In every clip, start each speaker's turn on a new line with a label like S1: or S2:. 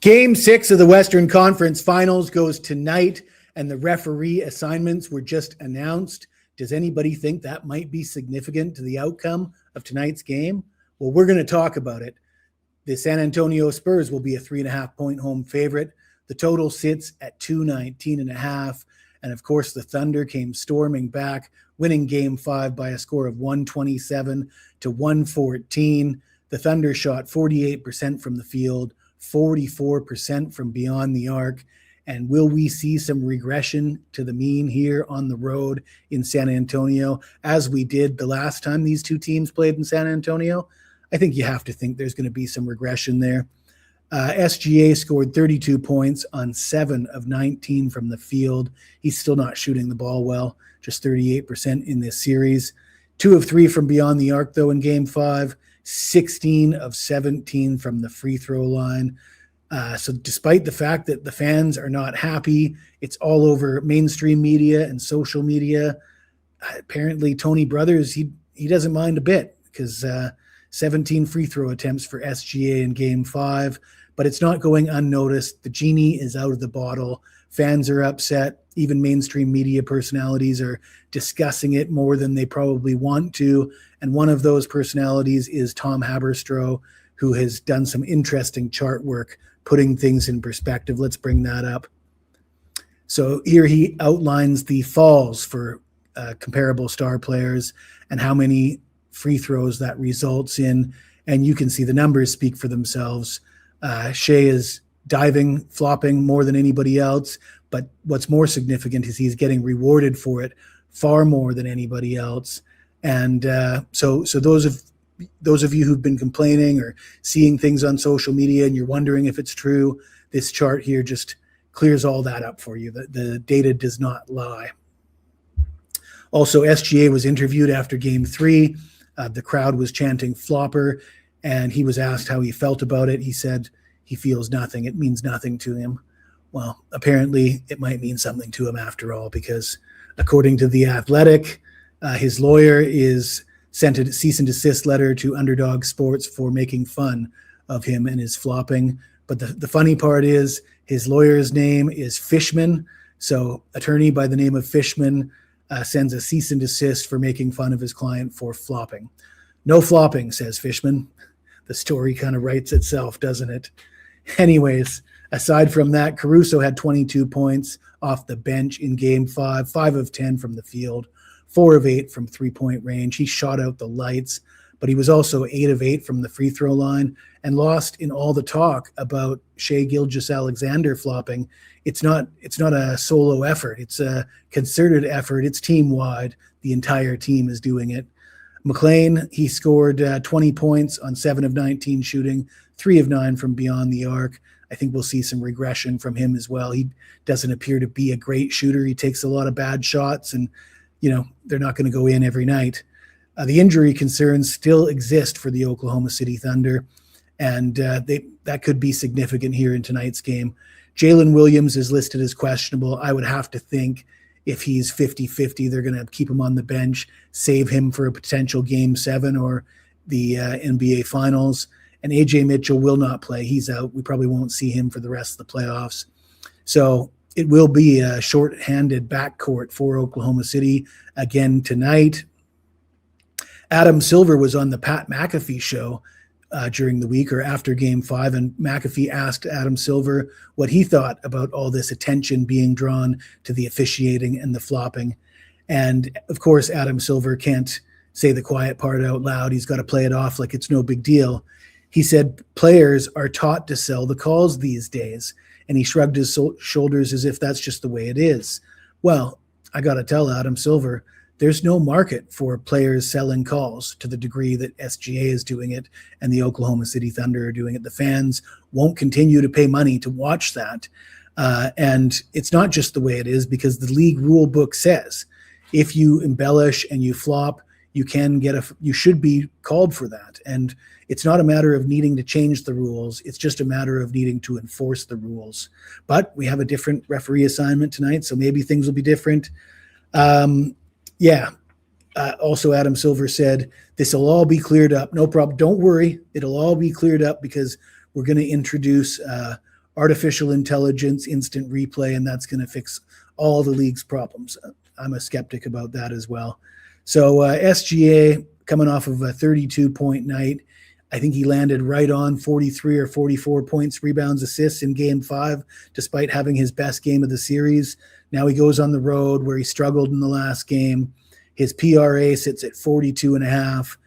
S1: Game 6 of the Western Conference Finals goes tonight, and the referee assignments were just announced. Does anybody think that might be significant to the outcome of tonight's game? Well, we're going to talk about it. The San Antonio Spurs will be a 3.5-point home favorite. The total sits at 219.5. And of course, the Thunder came storming back, winning Game 5 by a score of 127 to 114. The Thunder shot 48% from the field, 44% from beyond the arc. And will we see some regression to the mean here on the road in San Antonio, as we did the last time these two teams played in San Antonio? I think you have to think there's going to be some regression there. SGA scored 32 points on 7 of 19 from the field. He's still not shooting the ball well, just 38% in this series. 2 of 3 from beyond the arc, though, in Game 5. 16 of 17 from the free throw line. So despite the fact that the fans are not happy, it's all over mainstream media and social media. Apparently, Tony Brothers, he doesn't mind a bit, because 17 free throw attempts for SGA in Game 5, but it's not going unnoticed. The genie is out of the bottle. Fans are upset. Even mainstream media personalities are discussing it more than they probably want to. And one of those personalities is Tom Haberstroh, who has done some interesting chart work, putting things in perspective. Let's bring that up. So here he outlines the falls for comparable star players and how many free throws that results in. And you can see the numbers speak for themselves. Shai is diving, flopping more than anybody else. But what's more significant is he's getting rewarded for it far more than anybody else. And so those of you who've been complaining or seeing things on social media and you're wondering if it's true, this chart here just clears all that up for you. The data does not lie. Also, SGA was interviewed after Game 3. The crowd was chanting flopper, and he was asked how he felt about it. He said he feels nothing. It means nothing to him. Well, apparently it might mean something to him after all, because according to The Athletic, his lawyer is sent a cease and desist letter to Underdog Sports for making fun of him and his flopping. But the funny part is his lawyer's name is Fishman. So attorney by the name of Fishman sends a cease and desist for making fun of his client for flopping. No flopping, says Fishman. The story kind of writes itself, doesn't it? Anyways, aside from that, Caruso had 22 points off the bench in Game 5, 5 of 10 from the field, 4 of 8 from three-point range. He shot out the lights, but he was also 8 of 8 from the free throw line and lost in all the talk about Shai Gilgeous-Alexander flopping. It's not a solo effort. It's a concerted effort. It's team-wide. The entire team is doing it. McLean, he scored 20 points on 7 of 19 shooting, 3 of 9 from beyond the arc. I think we'll see some regression from him as well. He doesn't appear to be a great shooter. He takes a lot of bad shots, and they're not going to go in every night. The injury concerns still exist for the Oklahoma City Thunder, and that could be significant here in tonight's game. Jalen Williams is listed as questionable. I would have to think if he's 50-50, they're going to keep him on the bench, save him for a potential Game 7 or the NBA Finals. And AJ Mitchell will not play. He's out. We probably won't see him for the rest of the playoffs. So it will be a short-handed backcourt for Oklahoma City again tonight. Adam Silver was on the Pat McAfee show during the week or after Game 5, and McAfee asked Adam Silver what he thought about all this attention being drawn to the officiating and the flopping. And, of course, Adam Silver can't say the quiet part out loud. He's got to play it off like it's no big deal. He said players are taught to sell the calls these days, and he shrugged his shoulders as if that's just the way it is. Well, I got to tell Adam Silver, there's no market for players selling calls to the degree that SGA is doing it and the Oklahoma City Thunder are doing it. The fans won't continue to pay money to watch that. And it's not just the way it is, because the league rule book says if you embellish and you flop, you should be called for that. And it's not a matter of needing to change the rules. It's just a matter of needing to enforce the rules. But we have a different referee assignment tonight, so maybe things will be different. Also, Adam Silver said, this will all be cleared up. No problem. Don't worry. It'll all be cleared up, because we're going to introduce artificial intelligence, instant replay, and that's going to fix all the league's problems. I'm a skeptic about that as well. So SGA coming off of a 32-point night. I think he landed right on 43 or 44 points, rebounds, assists in game 5, despite having his best game of the series. Now he goes on the road where he struggled in the last game. His PRA sits at 42.5,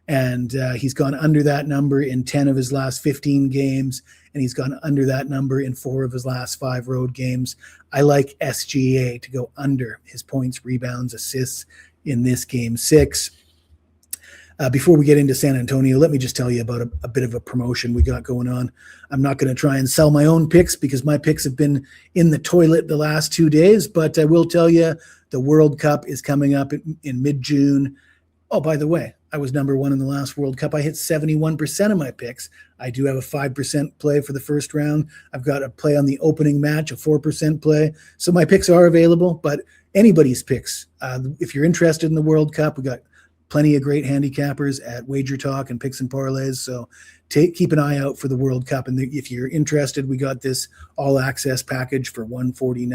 S1: and he's gone under that number in 10 of his last 15 games, and he's gone under that number in 4 of his last 5 road games. I like SGA to go under his points, rebounds, assists in this game 6. Before we get into San Antonio, let me just tell you about a bit of a promotion we got going on. I'm not going to try and sell my own picks because my picks have been in the toilet the last 2 days, but I will tell you the World Cup is coming up in mid-June. Oh, by the way, I was number 1 in the last World Cup. I hit 71% of my picks. I do have a 5% play for the first round. I've got a play on the opening match, a 4% play. So my picks are available, but anybody's picks. If you're interested in the World Cup, we got plenty of great handicappers at WagerTalk and Picks and Parlays. So keep an eye out for the World Cup. And if you're interested, we got this all access package for $149.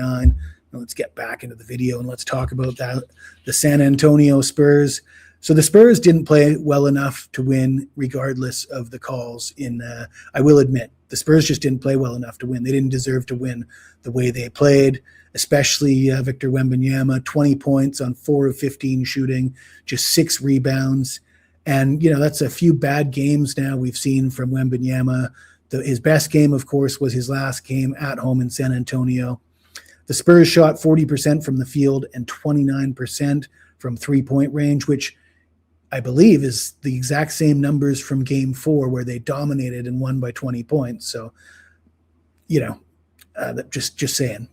S1: Now let's get back into the video and let's talk about that. The San Antonio Spurs. So the Spurs didn't play well enough to win regardless of the calls I will admit, the Spurs just didn't play well enough to win. They didn't deserve to win the way they played, especially Victor Wembanyama, 20 points on 4 of 15 shooting, just 6 rebounds. And, that's a few bad games now we've seen from Wembanyama. His best game, of course, was his last game at home in San Antonio. The Spurs shot 40% from the field and 29% from three-point range, which I believe is the exact same numbers from game 4 where they dominated and won by 20 points. So, just saying.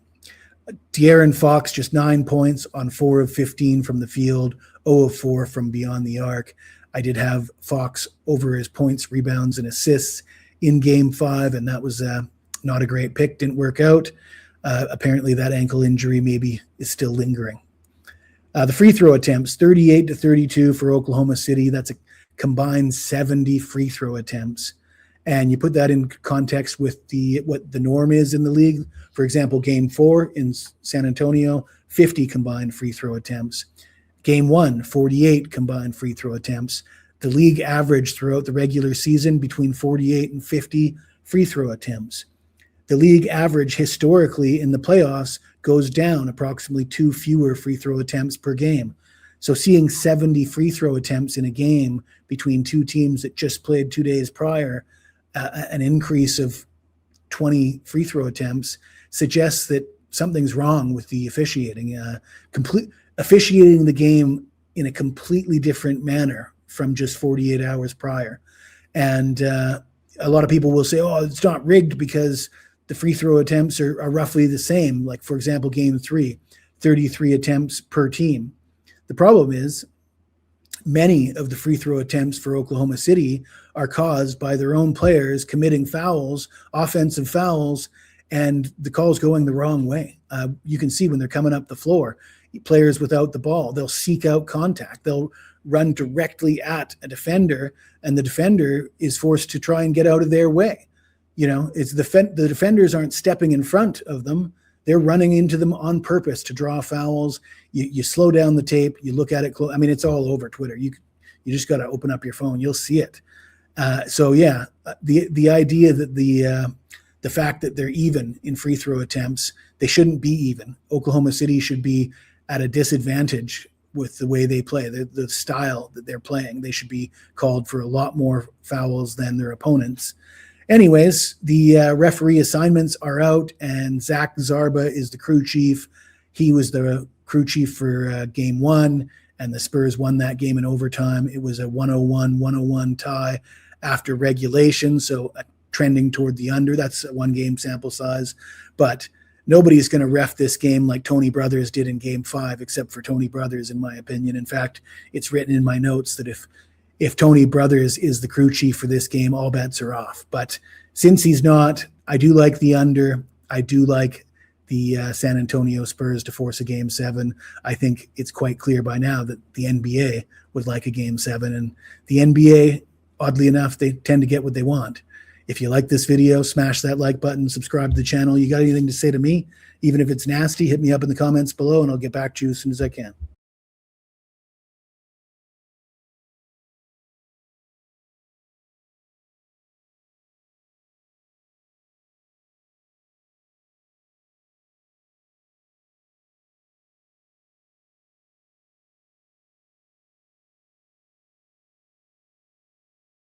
S1: De'Aaron Fox, just 9 points on 4 of 15 from the field, 0 of 4 from beyond the arc. I did have Fox over his points, rebounds, and assists in game 5, and that was not a great pick. Didn't work out. Apparently that ankle injury maybe is still lingering. The free throw attempts, 38-32 for Oklahoma City. That's a combined 70 free throw attempts. And you put that in context with what the norm is in the league. For example, game 4 in San Antonio, 50 combined free throw attempts. Game 1, 48 combined free throw attempts. The league average throughout the regular season between 48 and 50 free throw attempts. The league average historically in the playoffs goes down approximately 2 fewer free throw attempts per game. So seeing 70 free throw attempts in a game between 2 teams that just played 2 days prior, an increase of 20 free throw attempts suggests that something's wrong with the officiating. Officiating the game in a completely different manner from just 48 hours prior. And a lot of people will say, oh, it's not rigged because the free throw attempts are roughly the same. Like, for example, game 3, 33 attempts per team. The problem is many of the free throw attempts for Oklahoma City are caused by their own players committing fouls, offensive fouls, and the calls going the wrong way. You can see when they're coming up the floor, players without the ball, they'll seek out contact. They'll run directly at a defender, and the defender is forced to try and get out of their way. It's the defenders aren't stepping in front of them. They're running into them on purpose to draw fouls. You slow down the tape. You look at it close. I mean, it's all over Twitter. You just got to open up your phone. You'll see it. The idea that the fact that they're even in free throw attempts, they shouldn't be even. Oklahoma City should be at a disadvantage with the way they play, the style that they're playing. They should be called for a lot more fouls than their opponents. Anyways, the referee assignments are out, and Zach Zarba is the crew chief. He was the crew chief for game 1, and the Spurs won that game in overtime. It was a 101-101 tie after regulation, so trending toward the under. That's a 1-game sample size. But nobody's going to ref this game like Tony Brothers did in game 5, except for Tony Brothers, in my opinion. In fact, it's written in my notes that if Tony Brothers is the crew chief for this game, all bets are off. But since he's not, I do like the under. I do like the San Antonio Spurs to force a game 7. I think it's quite clear by now that the NBA would like a game 7. And the NBA, oddly enough, they tend to get what they want. If you like this video, smash that like button, subscribe to the channel. You got anything to say to me, even if it's nasty, hit me up in the comments below and I'll get back to you as soon as I can.